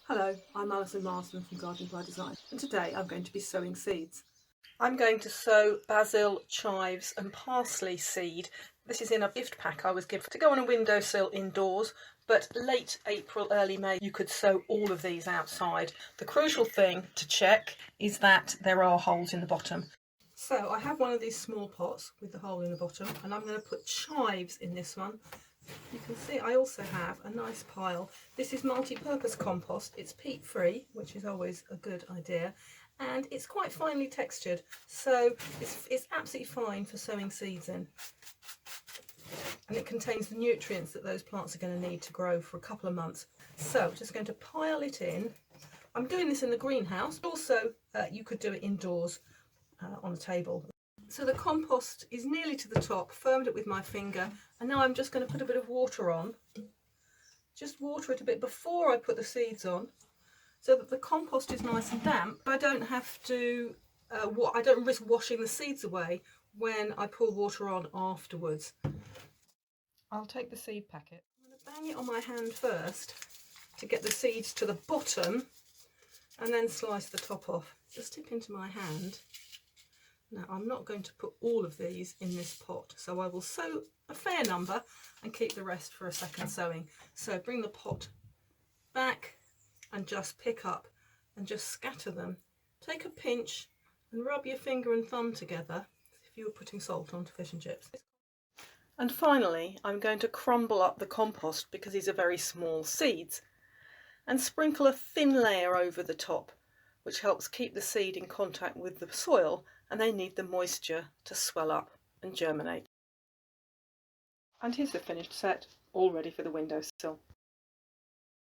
Hello, I'm Alison from Garden by Design, and today I'm going to be sowing seeds. I'm going to sow basil, chives and parsley seed. This is in a gift pack I was given to go on a windowsill indoors, but late April, early May you could sow all of these outside. The crucial thing to check is that there are holes in the bottom. So I have one of these small pots with the hole in the bottom, and I'm going to put chives in this one. You can see I also have a nice pile. This is multi-purpose compost. It's peat-free, which is always a good idea, and it's quite finely textured, so it's absolutely fine for sowing seeds in. And it contains the nutrients that those plants are going to need to grow for a couple of months. So just going to pile it in. I'm doing this in the greenhouse. Also, you could do it indoors on a table. So the compost is nearly to the top, firmed it with my finger, and now I'm just going to put a bit of water on. Just water it a bit before I put the seeds on, so that the compost is nice and damp. I don't have to, I don't risk washing the seeds away when I pour water on afterwards. I'll take the seed packet. I'm going to bang it on my hand first to get the seeds to the bottom, and then slice the top off. Just dip into my hand. Now I'm not going to put all of these in this pot, so I will sow a fair number and keep the rest for a second sowing. So bring the pot back and just pick up and just scatter them. Take a pinch and rub your finger and thumb together if you were putting salt onto fish and chips. And finally I'm going to crumble up the compost because these are very small seeds, and sprinkle a thin layer over the top, which helps keep the seed in contact with the soil, and they need the moisture to swell up and germinate. And here's the finished set, all ready for the windowsill.